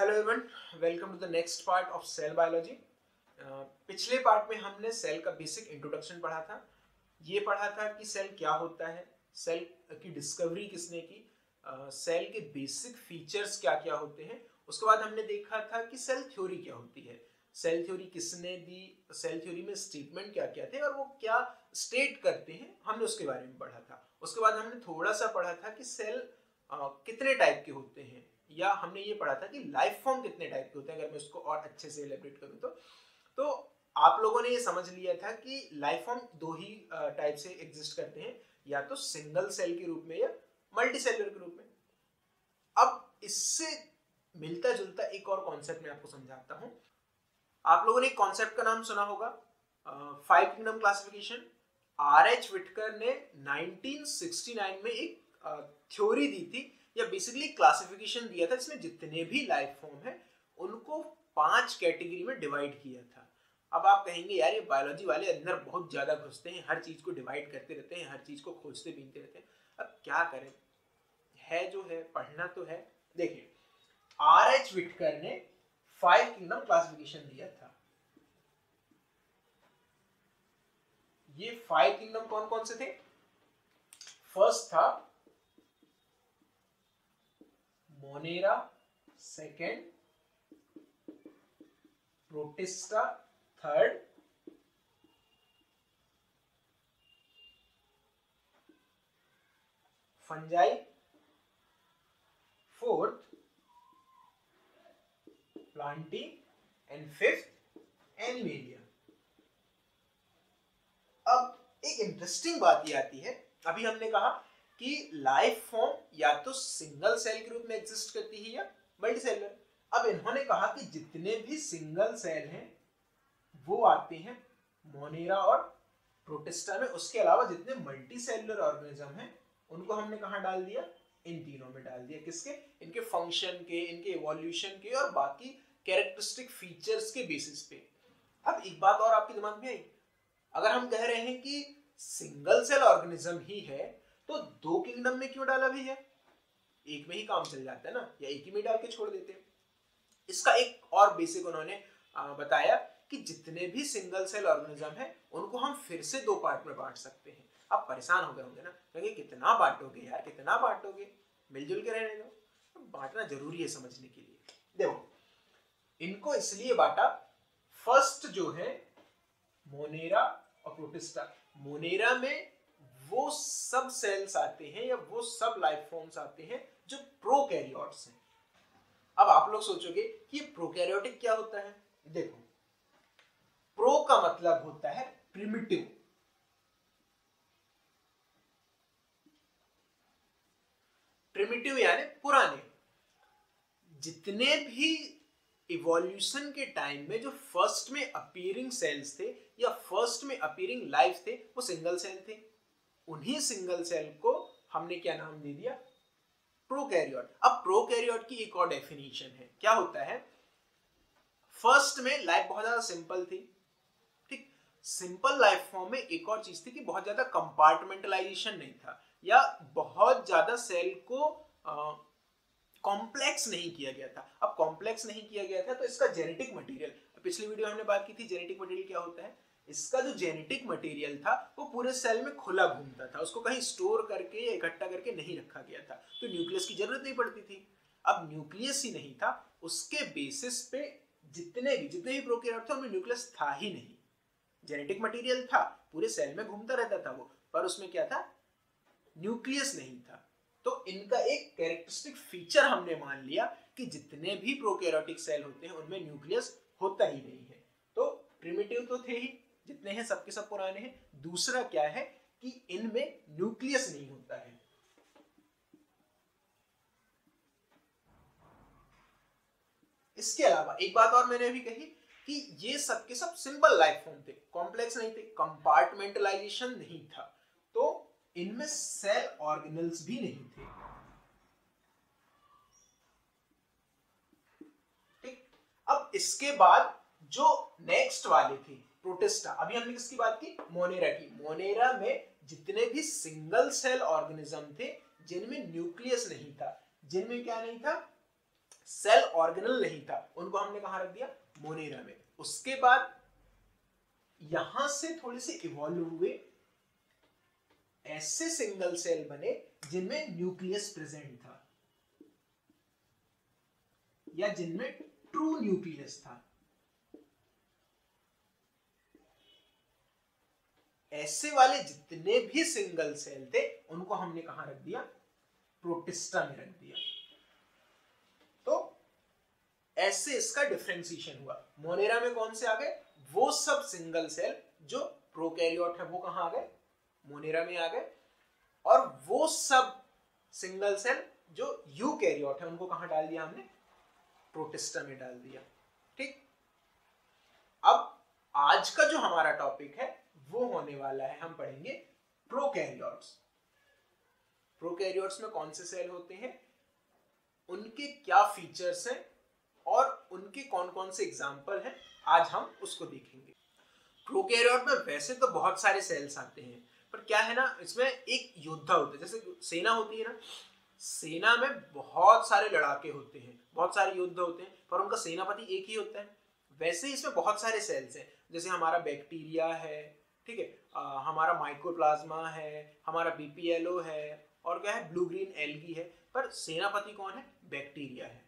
Hello everyone, welcome to the next part of cell biology. पिछले part में हमने cell का बेसिक इंट्रोडक्शन पढ़ा था। ये पढ़ा था कि सेल क्या होता है, सेल की डिस्कवरी किसने की, सेल के बेसिक फीचर्स क्या क्या होते हैं। उसके बाद हमने देखा था कि सेल थ्योरी क्या होती है, सेल थ्योरी किसने दी, सेल थ्योरी में स्टेटमेंट क्या क्या थे और वो क्या स्टेट करते हैं, हमने उसके बारे में पढ़ा था। उसके बाद हमने थोड़ा सा पढ़ा था कि सेल कितने टाइप के होते हैं, या हमने ये पढ़ा था कि लाइफ फॉर्म कितने टाइप के होते हैं। अगर मैं उसको और अच्छे से एलेबरेट करूँ तो आप लोगों ने ये समझ लिया था कि लाइफ फॉर्म दो ही टाइप से एग्जिस्ट करते हैं, या तो सिंगल सेल के रूप में या मल्टी सेलुलर के रूप में। अब इससे मिलता जुलता एक और कॉन्सेप्ट मैं आपको समझाता हूँ। आप लोगों ने एक कॉन्सेप्ट का नाम सुना होगा, 5 किंगडम क्लासिफिकेशन। आर.एच. विटकर ने 1969 में एक थ्योरी दी थी, या बेसिकली क्लासिफिकेशन दिया था, जिसमें जितने भी लाइफ फॉर्म है उनको 5 कैटेगरी में डिवाइड किया था। अब आप कहेंगे यार ये बायोलॉजी वाले अंदर बहुत ज्यादा घुसते हैं, हर चीज को डिवाइड करते रहते हैं, हर चीज को खोजते बीनते रहते हैं। अब क्या करें, है जो है, पढ़ना तो है। देखिए, आर.एच. विटकर ने 5 किंगडम क्लासिफिकेशन दिया था। ये 5 किंगडम कौन कौन से थे? फर्स्ट था Monera, second protista, third fungi, fourth Plantae and fifth animalia. अब एक इंटरेस्टिंग बात ये आती है, अभी हमने कहा कि लाइफ फॉर्म या तो सिंगल सेल के रूप में एग्जिस्ट करती है या मल्टी सेलुलर। अब इन्होंने कहा कि जितने भी सिंगल सेल हैं वो आते हैं मोनेरा और प्रोटिस्टा में। उसके अलावा जितने मल्टी सेलुलर ऑर्गेनिज्म हैं उनको हमने कहाँ डाल दिया? इन तीनों में डाल दिया। किसके? इनके फंक्शन के, इनके इवोल्यूशन के और बाकी कैरेक्टरिस्टिक फीचर्स के बेसिस पे। अब एक बात और आपके दिमाग में आई, अगर हम कह रहे हैं कि सिंगल सेल ऑर्गेनिज्म ही है तो 2 किंगडम में क्यों डाला भैया? एक में ही काम चल जाता है ना, या एक ही में डाल के छोड़ देते हैं। इसका एक और बेसिक उन्होंने बताया कि जितने भी सिंगल सेल ऑर्गेनिज्म है उनको हम फिर से 2 पार्ट में बांट सकते हैं। आप परेशान हो गए होंगे ना, क्योंकि कितना बांटोगे यार, कितना बांटोगे, मिलजुल के रहने दो। बांटना जरूरी है समझने के लिए। देखो, इनको इसलिए बांटा, फर्स्ट जो है मोनेरा और प्रोटिस्टा। मोनेरा में वो सब सेल्स आते हैं या वो सब लाइफ फॉर्म्स आते हैं जो प्रोकैरियोट्स हैं। अब आप लोग सोचोगे कि ये प्रोकैरियोटिक क्या होता है? देखो, प्रो का मतलब होता है प्रिमिटिव, प्रिमिटिव यानी पुराने। जितने भी इवोल्यूशन के टाइम में जो फर्स्ट में अपीयरिंग सेल्स थे या फर्स्ट में अपीयरिंग लाइफ थे वो सिंगल सेल थे। उन्हीं सिंगल सेल को हमने क्या नाम दे दिया? प्रोकैरियोट। अब प्रोकैरियोट की एक और डेफिनेशन है, क्या होता है? फर्स्ट में लाइफ बहुत ज्यादा सिंपल थी, ठीक। सिंपल लाइफ फॉर्म में एक और चीज थी कि बहुत ज्यादा कंपार्टमेंटलाइजेशन नहीं था, या बहुत ज्यादा सेल को कॉम्प्लेक्स नहीं किया गया था। अब कॉम्प्लेक्स नहीं किया गया था तो इसका जेनेटिक मटेरियल, पिछली वीडियो हमने बात की थी जेनेटिक मटेरियल क्या होता है। इसका जो जेनेटिक मटेरियल था वो पूरे सेल में खुला घूमता था, उसको कहीं स्टोर करके या इकट्ठा करके नहीं रखा गया था, तो न्यूक्लियस की जरूरत नहीं पड़ती थी। अब न्यूक्लियस ही नहीं था, उसके बेसिस पे जितने भी प्रोकैरियोट थे उनमें न्यूक्लियस था ही नहीं। जेनेटिक मटेरियल था, पूरे सेल में घूमता रहता था वो, पर उसमें क्या था? न्यूक्लियस नहीं था। तो इनका एक कैरेक्टरिस्टिक फीचर हमने मान लिया कि जितने भी प्रोकैरियोटिक सेल होते हैं उनमें न्यूक्लियस होता ही नहीं है। तो प्रिमिटिव तो थे ही, जितने हैं सबके सब पुराने हैं। दूसरा क्या है कि इनमें न्यूक्लियस नहीं होता है। इसके अलावा एक बात और मैंने अभी कही कि ये सब के सब सिंपल लाइफ फॉर्म थे, कॉम्प्लेक्स नहीं थे, कंपार्टमेंटलाइजेशन नहीं था, तो इनमें सेल ऑर्गेनल्स भी नहीं थे, ठीक। अब इसके बाद जो नेक्स्ट वाले थे प्रोटिस्टा, अभी हमने किसकी बात की? मोनेरा की। मोनेरा में जितने भी सिंगल सेल ऑर्गेनिज्म थे जिनमें न्यूक्लियस नहीं था, जिनमें क्या नहीं था? सेल ऑर्गेनल नहीं था, उनको हमने कहाँ रख दिया, मोनेरा में। उसके बाद यहां से थोड़े से इवॉल्व हुए, ऐसे सिंगल सेल बने जिनमें न्यूक्लियस प्रेजेंट था या जिनमें ट्रू न्यूक्लियस था। ऐसे वाले जितने भी सिंगल सेल थे उनको हमने कहां रख दिया, प्रोटिस्टा में रख दिया। तो ऐसे इसका डिफरेंशिएशन हुआ। मोनेरा में कौन से आ गए, वो सब सिंगल सेल जो प्रोकैरियोट है वो कहां आ गए, मोनेरा में आ गए। और वो सब सिंगल सेल जो यूकैरियोट है उनको कहां डाल दिया हमने, प्रोटिस्टा में डाल दिया। ठीक, अब आज का जो हमारा टॉपिक है वो होने वाला है, हम पढ़ेंगे प्रोकैरियोट्स। प्रोकैरियोट्स में कौन से सेल होते हैं, उनके क्या फीचर्स हैं और उनके कौन कौन से एग्जाम्पल हैं, आज हम उसको देखेंगे। प्रोकैरियोट में वैसे तो बहुत सारे सेल्स आते हैं, पर क्या है ना, इसमें एक योद्धा होता है। जैसे सेना होती है ना, सेना में बहुत सारे लड़ाके होते हैं, बहुत सारे योद्धा होते हैं, पर उनका सेनापति एक ही होता है। वैसे ही इसमें बहुत सारे सेल्स हैं, जैसे हमारा बैक्टीरिया है, ठीक है, हमारा माइकोप्लाज्मा है, हमारा बीपीएलओ है, और क्या है, ब्लू ग्रीन एल्गी है। पर सेनापति कौन है, बैक्टीरिया है।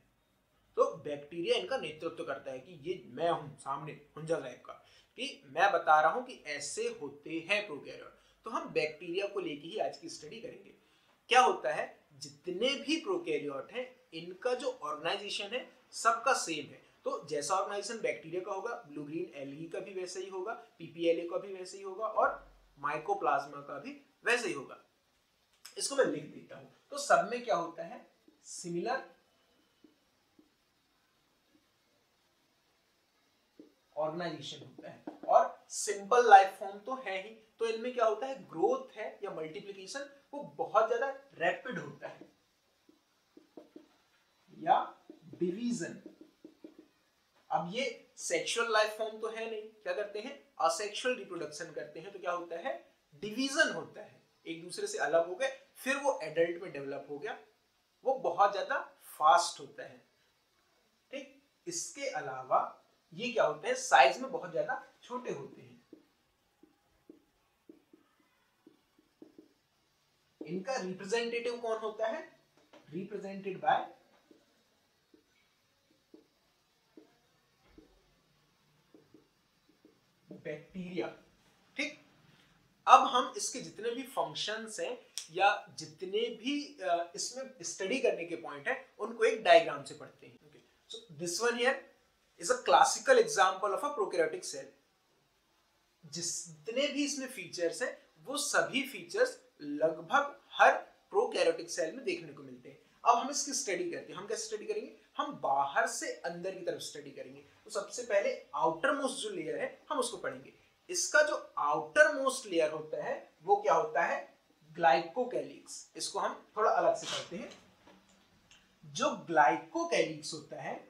तो बैक्टीरिया इनका नेतृत्व करता है कि ये मैं हूं सामने हुंजा साहब का, कि मैं बता रहा हूं कि ऐसे होते हैं प्रोकैरियोट। तो हम बैक्टीरिया को लेके ही आज की स्टडी करेंगे। क्या होता है, जितने भी प्रोकैरियोट हैं इनका जो ऑर्गेनाइजेशन है सबका सेम है। तो जैसा ऑर्गेनाइजेशन बैक्टीरिया का होगा, ब्लू ग्रीन एल्गी का भी वैसे ही होगा, पीपीएलए का भी वैसे ही होगा, और माइकोप्लाज्मा का भी वैसे ही होगा। इसको मैं लिख देता हूं। तो सब में क्या होता है, सिमिलर ऑर्गेनाइजेशन होता है, और सिंपल लाइफ फॉर्म तो है ही। तो इनमें क्या होता है, ग्रोथ है या मल्टीप्लिकेशन वो बहुत ज्यादा रैपिड होता है, या डिवीजन। अब ये सेक्सुअल लाइफ फॉर्म तो है नहीं, क्या करते हैं, असेक्सुअल रिप्रोडक्शन करते हैं। तो क्या होता है, डिवीजन होता है, एक दूसरे से अलग हो गए, फिर वो एडल्ट में डेवलप हो गया, वो बहुत ज्यादा फास्ट होता है। ठीक, इसके अलावा ये क्या होते हैं, साइज में बहुत ज्यादा छोटे होते हैं। इनका रिप्रेजेंटेटिव कौन होता है, रिप्रेजेंटेड बाय बैक्टीरिया। ठीक, अब हम इसके जितने भी फंक्शंस हैं या जितने भी इसमें स्टडी करने के पॉइंट हैं उनको एक डायग्राम से पढ़ते हैं। okay. So this one here is a classical example of a prokaryotic cell. जितने भी इसमें फीचर्स हैं वो सभी फीचर्स लगभग हर प्रोकैरियोटिक सेल में देखने को मिलते हैं। अब हम इसकी स्टडी करते हैं। हम कैसे स्टडी करेंगे, हम बाहर से अंदर की तरफ स्टडी करेंगे। तो सबसे पहले आउटर मोस्ट जो लेयर है हम उसको पढ़ेंगे। इसका जो आउटर मोस्ट लेयर होता है वो क्या होता है, ग्लाइकोकैलिक्स। इसको हम थोड़ा अलग से पढ़ते हैं। जो ग्लाइकोकैलिक्स होता है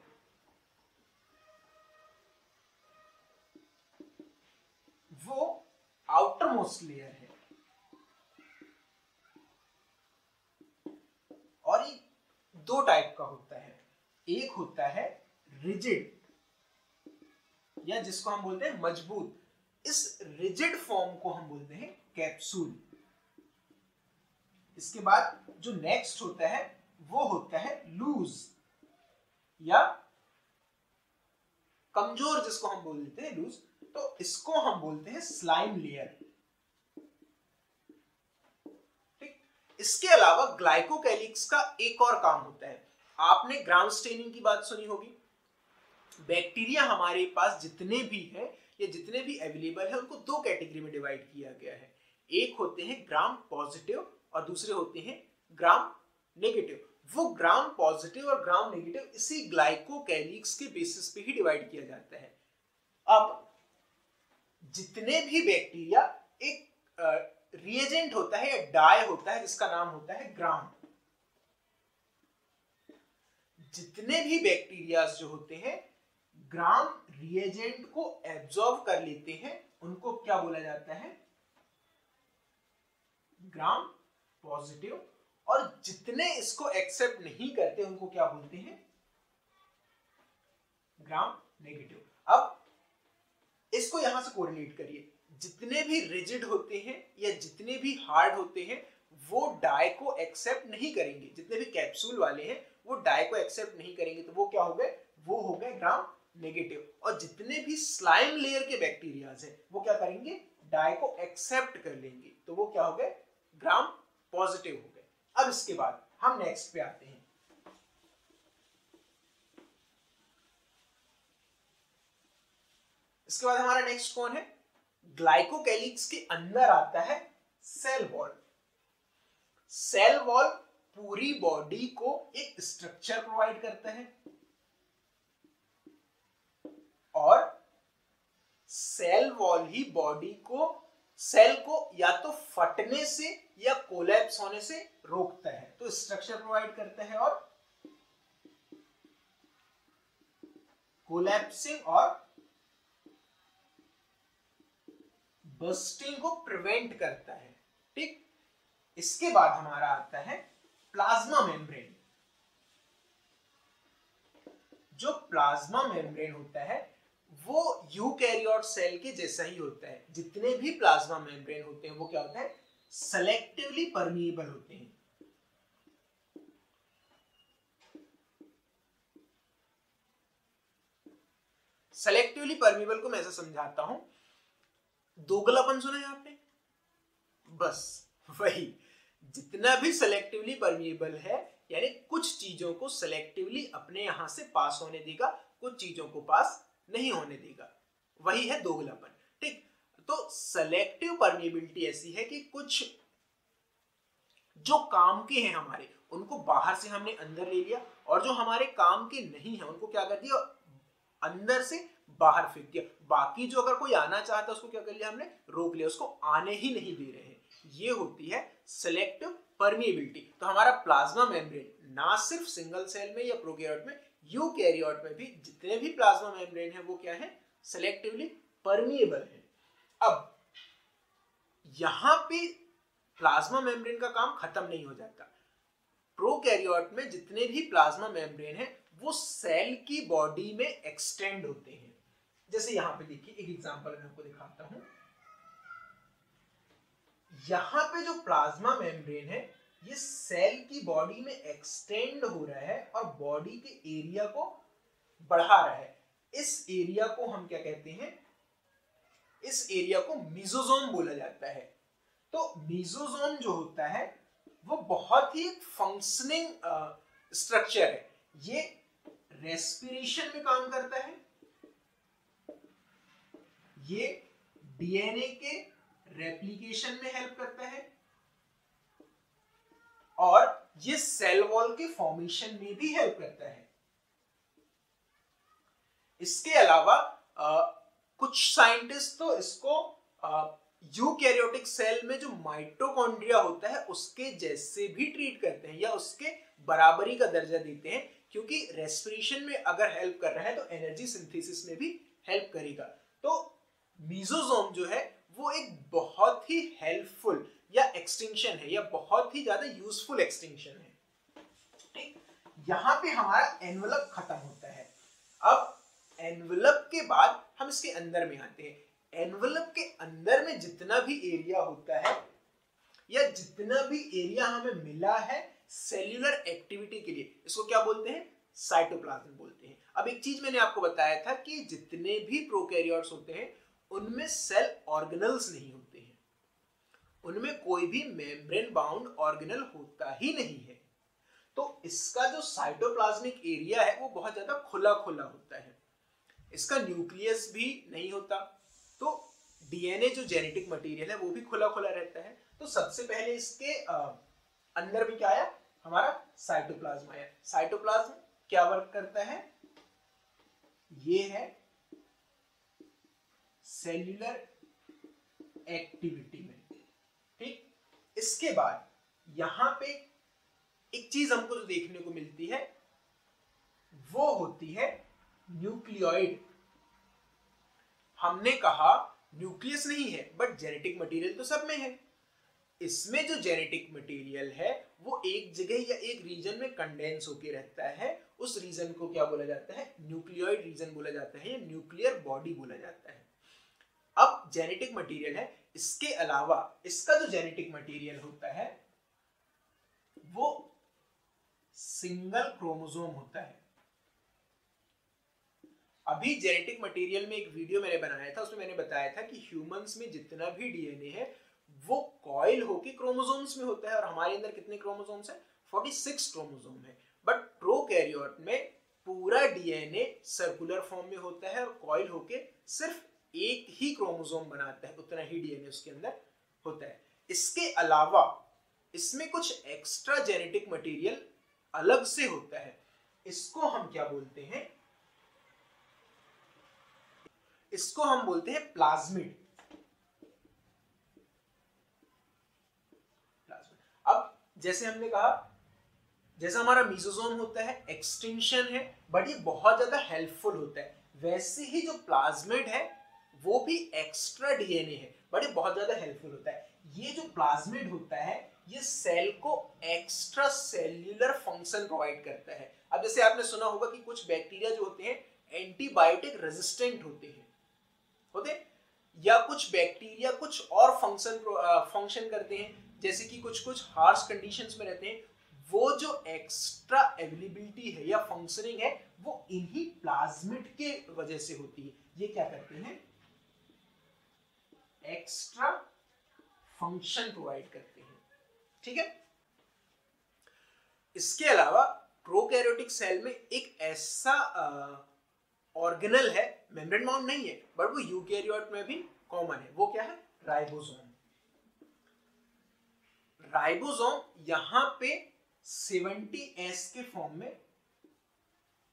वो आउटर मोस्ट लेयर है, और ये दो टाइप का होता है। एक होता है रिजिड, या जिसको हम बोलते हैं मजबूत। इस रिजिड फॉर्म को हम बोलते हैं कैप्सूल। इसके बाद जो नेक्स्ट होता है वो होता है लूज या कमजोर, जिसको हम बोलते हैं लूज। तो इसको हम बोलते हैं स्लाइम लेयर। ठीक, इसके अलावा ग्लाइकोकैलिक्स का एक और काम होता है। आपने ग्राउंड स्टेनिंग की बात सुनी होगी। बैक्टीरिया हमारे पास जितने भी हैं या जितने भी अवेलेबल है उनको दो कैटेगरी में डिवाइड किया गया है। एक होते हैं ग्राम पॉजिटिव और दूसरे होते हैं ग्राम नेगेटिव। वो ग्राम पॉजिटिव और ग्राम नेगेटिव इसी ग्लाइकोकैलिक्स के बेसिस पे ही डिवाइड किया जाता है। अब जितने भी बैक्टीरिया, एक रिएजेंट होता है या डाई होता है जिसका नाम होता है ग्राम। जितने भी बैक्टीरिया जो होते हैं ग्राम रिएजेंट को एब्जॉर्ब कर लेते हैं, उनको क्या बोला जाता है, ग्राम पॉजिटिव। और जितने इसको एक्सेप्ट नहीं करते उनको क्या बोलते हैं, ग्राम नेगेटिव। अब इसको यहां से कोरिलेट करिए, जितने भी रिजिड होते हैं या जितने भी हार्ड होते हैं वो डाई को एक्सेप्ट नहीं करेंगे, जितने भी कैप्सूल वाले हैं वो डाई को एक्सेप्ट नहीं करेंगे, तो वो क्या हो गए, वो हो गए ग्राम नेगेटिव। और जितने भी स्लाइम लेयर के बैक्टीरियाज हैं वो क्या करेंगे, डाई को एक्सेप्ट कर लेंगे, तो वो क्या हो गए, ग्राम पॉजिटिव हो गए। अब इसके बाद हम नेक्स्ट पे आते हैं। इसके बाद हमारा नेक्स्ट कौन है, ग्लाइकोकैलिक्स के अंदर आता है सेल वॉल। सेल वॉल पूरी बॉडी को एक स्ट्रक्चर प्रोवाइड करता है और सेल वॉल ही बॉडी को, सेल को या तो फटने से या कोलैप्स होने से रोकता है, तो स्ट्रक्चर प्रोवाइड करता है और कोलैप्सिंग और बर्स्टिंग को प्रिवेंट करता है। ठीक, इसके बाद हमारा आता है प्लाज्मा मेम्ब्रेन। जो प्लाज्मा मेम्ब्रेन होता है वो यूकैरियोट सेल के जैसा ही होता है। जितने भी प्लाज्मा मेम्ब्रेन होते हैं वो क्या होता है, सेलेक्टिवली परमिएबल होते हैं। सेलेक्टिवली परमिएबल को मैं ऐसे समझाता हूं, दोगलापन सुना है आपने, बस वही, जितना भी सेलेक्टिवली परमिएबल है यानी कुछ चीजों को सेलेक्टिवली अपने यहां से पास होने देगा, कुछ चीजों को पास नहीं होने देगा, वही है दोगलापन। ठीक, तो सेलेक्टिव परमिएबिलिटी ऐसी है कि कुछ जो काम के हैं हमारे उनको बाहर से हमने अंदर ले लिया, और जो हमारे काम के नहीं है उनको क्या कर दिया, अंदर से बाहर फेंक दिया। बाकी जो अगर कोई आना चाहता उसको क्या कर लिया, हमने रोक लिया, उसको आने ही नहीं दे रहे हैं। ये होती है सेलेक्टिव परमिएबिलिटी। तो हमारा प्लाज्मा मेम्ब्रेन ना सिर्फ सिंगल सेल में या प्रोकैरियोट में, यूकैरियोट में भी जितने भी प्लाज्मा मेम्ब्रेन है वो क्या है, सेलेक्टिवली परमिएबल है। अब यहां पे प्लाज्मा मेम्ब्रेन का काम खत्म नहीं हो जाता। प्रोकैरियोट में जितने भी प्लाज्मा मेम्ब्रेन है वो सेल की बॉडी में एक्सटेंड होते हैं। जैसे यहां पे देखिए एक एग्जांपल मैं आपको दिखाता हूं। यहां पे जो प्लाज्मा मेम्ब्रेन है ये सेल की बॉडी में एक्सटेंड हो रहा है और बॉडी के एरिया को बढ़ा रहा है। इस एरिया को हम क्या कहते हैं, इस एरिया को मीजोसोम बोला जाता है। तो मीजोसोम जो होता है वो बहुत ही फंक्शनिंग स्ट्रक्चर है। ये रेस्पिरेशन में काम करता है, ये डीएनए के रेप्लिकेशन में हेल्प करता है और ये सेल वॉल के फॉर्मेशन में भी हेल्प करता है। इसके अलावा कुछ साइंटिस्ट तो इसको यूकैरियोटिक सेल में जो माइटोकॉन्ड्रिया होता है उसके जैसे भी ट्रीट करते हैं या उसके बराबरी का दर्जा देते हैं, क्योंकि रेस्पिरेशन में अगर हेल्प कर रहा है तो एनर्जी सिंथेसिस में भी हेल्प करेगा। तो मीजोसोम जो है वो एक बहुत ही हेल्पफुल या एक्सटिंक्शन है या बहुत ही ज्यादा यूजफुल एक्सटिंक्शन है। ठीक, यहां पे हमारा एनवेलप खत्म होता है। अब एनवेलप के बाद हम इसके अंदर में आते हैं। एनवेलप के अंदर में जितना भी एरिया होता है या जितना भी एरिया हमें मिला है सेल्यूलर एक्टिविटी के लिए, इसको क्या बोलते हैं, साइटोप्लाज्म बोलते हैं। अब एक चीज मैंने आपको बताया था कि जितने भी प्रोकैरियोट्स होते हैं उनमें सेल ऑर्गेनल्स नहीं होते हैं, उनमें कोई भी मेम्ब्रेन बाउंड ऑर्गेनल होता ही नहीं है। तो इसका जो साइटोप्लाज्मिक एरिया है वो बहुत ज्यादा खुला खुला होता है। इसका न्यूक्लियस भी नहीं होता, तो डीएनए जो जेनेटिक मटेरियल है वो भी खुला खुला रहता है। तो सबसे पहले इसके अंदर में क्या आया, हमारा साइटोप्लाज्म आया। साइटोप्लाज्म क्या वर्क करता है, ये है सेल्यूलर एक्टिविटी में। ठीक, इसके बाद यहां पे एक चीज हमको जो देखने को मिलती है वो होती है न्यूक्लियोइड। हमने कहा न्यूक्लियस नहीं है बट जेनेटिक मटेरियल तो सब में है। इसमें जो जेनेटिक मटेरियल है वो एक जगह या एक रीजन में कंडेंस होके रहता है, उस रीजन को क्या बोला जाता है, न्यूक्लियोइड रीजन बोला जाता है या न्यूक्लियर बॉडी बोला जाता है। अब जेनेटिक मटेरियल है, इसके अलावा इसका जो जेनेटिक मटेरियल होता है वो सिंगल क्रोमोसोम होता है। अभी जेनेटिक मटेरियल में एक वीडियो मैंने बनाया था, उसमें मैंने बताया था कि ह्यूमंस में जितना भी डीएनए है वो कॉइल होके क्रोमोसोम्स में होता है, और हमारे अंदर कितने क्रोमोसोम्स हैं, 46 क्रोमोसोम है। बट प्रोकैरियोट में पूरा डीएनए सर्कुलर फॉर्म में होता है और कॉइल होके सिर्फ एक ही क्रोमोसोम बनाता है, उतना ही डीएनए उसके अंदर होता है। इसके अलावा इसमें कुछ एक्स्ट्रा जेनेटिक मटेरियल अलग से होता है, इसको हम क्या बोलते हैं, इसको हम बोलते हैं प्लाज्मिड। अब जैसे हमने कहा, जैसा हमारा मेसोसोम होता है एक्सटेंशन है बट ये बहुत ज्यादा हेल्पफुल होता है, वैसे ही जो प्लाज्मिड है वो भी एक्स्ट्रा डीएनए है बट ये बहुत ज्यादा हेल्पफुल होता है। ये जो प्लाज्मिड होता है ये सेल को एक्स्ट्रा सेल्यूलर फंक्शन प्रोवाइड करता है। अब जैसे आपने सुना होगा कि कुछ बैक्टीरिया जो होते हैं एंटीबायोटिक रेजिस्टेंट होते या कुछ बैक्टीरिया कुछ और फंक्शन करते हैं, जैसे कि कुछ हार्श कंडीशंस में रहते हैं, वो जो एक्स्ट्रा अवेलेबिलिटी है या फंक्शनिंग है वो इन्हीं प्लाज्मिड के वजह से होती है। ये क्या करते हैं, एक्स्ट्रा फंक्शन प्रोवाइड करते हैं, ठीक है। इसके अलावा प्रोकैरियोटिक सेल में एक ऐसा ऑर्गेनल है, मेम्ब्रेन बाउंड नहीं है बट वो यूकैरियोट में भी कॉमन है, वो क्या है, राइबोसोम। राइबोसोम यहां पे 70S के फॉर्म में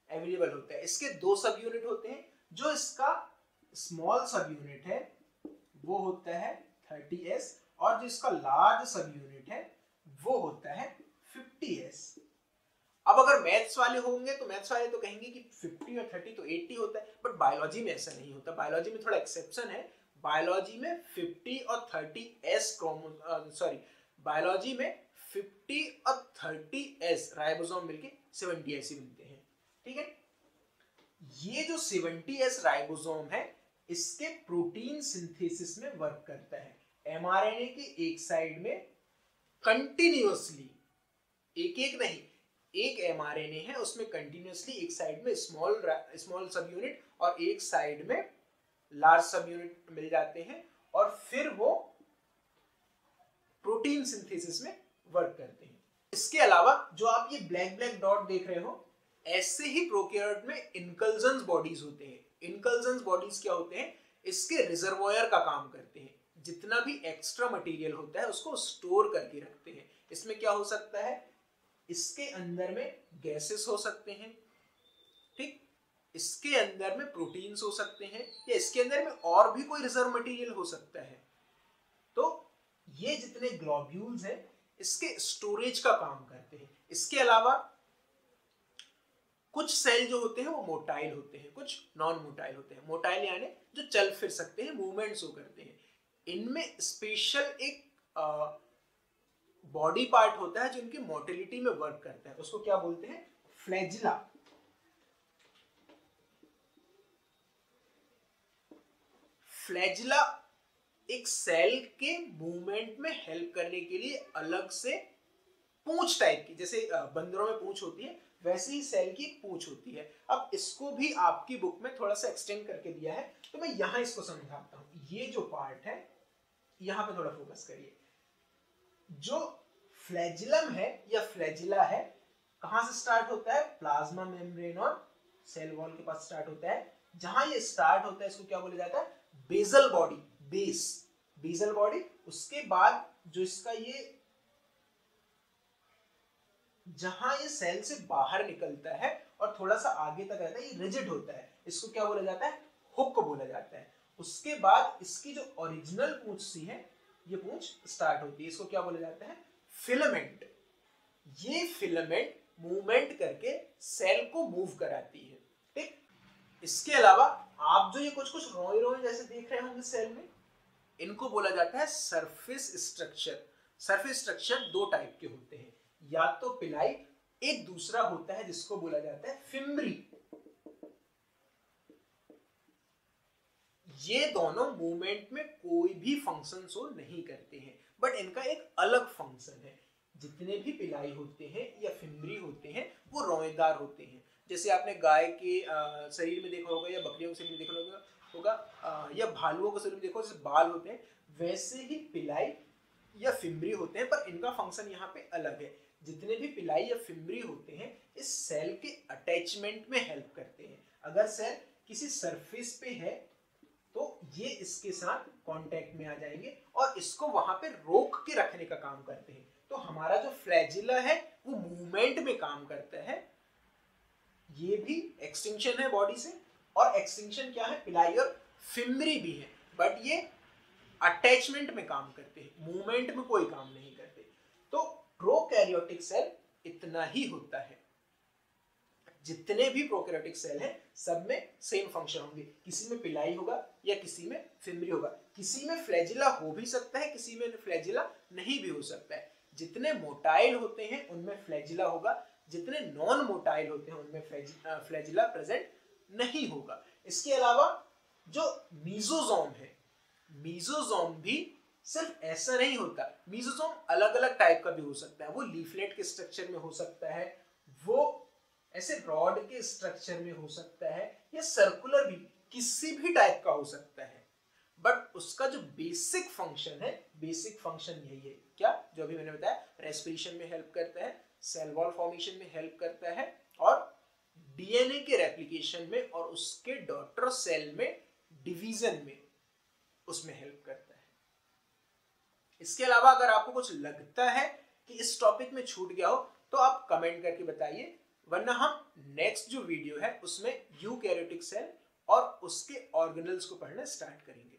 अवेलेबल होता है। इसके दो सब यूनिट होते हैं, जो इसका स्मॉल सब यूनिट है वो होता है 30S और जो इसका लार्ज सब यूनिट है वो होता है 50S। अब अगर मैथ्स वाले होंगे तो मैथ्स वाले तो कहेंगे कि 50 और 30 तो 80 होता है, बट बायोलॉजी में ऐसा नहीं होता। बायोलॉजी में थोड़ा एक्सेप्शन है, बायोलॉजी में 50 और 30S बायोलॉजी में 50 और 30S राइबोसोम मिलके 70S ही बनते हैं, ठीक है। ये जो 70S राइबोसोम है इसके प्रोटीन सिंथेसिस में वर्क करता है। एमआरएनए के एक साइड में कंटिन्यूअसली, एक नहीं, एक एमआरएनए है उसमें कंटिन्यूअसली एक साइड में स्मॉल सब यूनिट और एक साइड में लार्ज सब यूनिट मिल जाते हैं और फिर वो प्रोटीन सिंथेसिस में वर्क करते हैं। इसके अलावा जो आप ये ब्लैक डॉट देख रहे हो, ऐसे ही प्रोकैरियोट में इनकल्जन्स बॉडीज होते हैं। इनकल्जन्स बॉडीज क्या होते हैं, इसके रिजर्वोयर का काम करते हैं, जितना भी एक्स्ट्रा मटेरियल होता है उसको स्टोर करके रखते हैं। इसमें क्या हो सकता है, इसके अंदर में गैसेस हो सकते हैं, ठीक, इसके अंदर में प्रोटीन्स हो सकते हैं, या इसके अंदर में और भी कोई रिजर्व मटेरियल हो सकता है। तो ये जितने ग्लोब्यूल्स हैं इसके स्टोरेज का काम करते हैं। इसके अलावा कुछ सेल जो होते हैं वो मोटाइल होते हैं, कुछ नॉन मोटाइल होते हैं। मोटाइल यानी जो चल फिर सकते हैं, मूवमेंट्स हो करते हैं। इनमें स्पेशल एक बॉडी पार्ट होता है जो इनकी मोटिलिटी में वर्क करता है, उसको क्या बोलते हैं, फ्लैजिला। फ्लैजिला एक सेल के मूवमेंट में हेल्प करने के लिए अलग से पूंछ टाइप की, जैसे बंदरों में पूंछ होती है वैसे ही सेल की पूंछ होती है। अब इसको भी आपकी बुक में थोड़ा सा एक्सटेंड करके दिया है, तो मैं यहां इसको समझाता हूं। ये जो पार्ट है यहां पे थोड़ा फोकस करिए। जो फ्लैजिलम है या फ्लैजिला है, कहां से स्टार्ट होता है, प्लाज्मा मेम्ब्रेन और सेल वॉल के पास स्टार्ट होता है। जहां ये स्टार्ट होता है इसको क्या बोला जाता है, बेसल बॉडी, बेसल बॉडी। उसके बाद जो इसका ये जहां ये सेल से बाहर निकलता है और थोड़ा सा आगे तक रहता है, ये रिजिड होता है, इसको क्या बोला जाता है, हुक बोला जाता है। उसके बाद इसकी जो ओरिजिनल पूंछ सी है, ये पूंछ स्टार्ट होती है, इसको क्या बोला जाता है, फिलामेंट। ये फिलामेंट मूवमेंट करके सेल को मूव कराती है, ठीक। इसके अलावा आप जो ये कुछ रोए जैसे देख रहे होंगे सेल में, इनको बोला जाता है सरफेस स्ट्रक्चर। सरफेस स्ट्रक्चर दो टाइप के होते हैं, या तो पिलाई एक दूसरा होता है जिसको बोला जाता है फिम्बरी। ये दोनों मूवमेंट में कोई भी फंक्शन शो नहीं करते हैं, बट इनका एक अलग फंक्शन है। जितने भी पिलाई होते हैं या फिम्बरी होते हैं वो रोएदार होते हैं। जैसे आपने गाय के शरीर में देखा होगा या बकरियों के शरीर में देखा होगा या भालुओं के शरीर में देखो जैसे बाल होते हैं, वैसे ही पिलाई या फिम्बरी होते हैं, पर इनका फंक्शन यहाँ पे अलग है। जितने भी पिलाई या फिम्बरी होते हैं इस सेल के अटैचमेंट में हेल्प करते हैं। अगर सेल किसी सरफेस पे है तो ये इसके साथ कांटेक्ट में आ जाएंगे और इसको वहां पे रोक के रखने का काम करते हैं। तो हमारा जो फ्लैजिला है वो मूवमेंट में काम करता है। ये भी एक्सटिंक्शन है बॉडी से, और एक्सटिंक्शन क्या है, पिलाई और फिम्बरी भी है, बट ये अटैचमेंट में काम करते हैं, मूवमेंट में कोई काम नहीं करते। तो प्रोकैरियोटिक सेल इतना ही होता है। जितने भी प्रोकैरियोटिक सेल हैं सब में सेम फंक्शन होंगे, किसी में पिलाई होगा या किसी में फिम्बरी होगा, किसी में फ्लैजिला हो भी सकता है, किसी में फ्लैजिला नहीं भी हो सकता है। जितने मोटाइल होते हैं उनमें फ्लैजिला होगा, जितने नॉन मोटाइल होते हैं उनमें फ्लैजिला प्रेजेंट नहीं होगा। इसके अलावा जो मीजोजोम है, मीजोजोम भी सिर्फ ऐसा नहीं होता, मीजोजोम अलग अलग टाइप का भी हो सकता है। वो लीफलेट के स्ट्रक्चर में हो सकता है, वो ऐसे रॉड के स्ट्रक्चर में हो सकता है, या सर्कुलर भी किसी भी टाइप का हो सकता है। बट उसका जो बेसिक फंक्शन है, बेसिक फंक्शन यही है, क्या, जो अभी मैंने बताया, रेस्पिरेशन में हेल्प करता है, सेल वॉल फॉर्मेशन में हेल्प करता है, और डीएनए के रेप्लिकेशन में और उसके डॉटर सेल में डिवीजन में उसमें हेल्प करता है। इसके अलावा अगर आपको कुछ लगता है कि इस टॉपिक में छूट गया हो तो आप कमेंट करके बताइए, वरना हम नेक्स्ट जो वीडियो है उसमें यूकैरियोटिक सेल और उसके ऑर्गेनल्स को पढ़ना स्टार्ट करेंगे।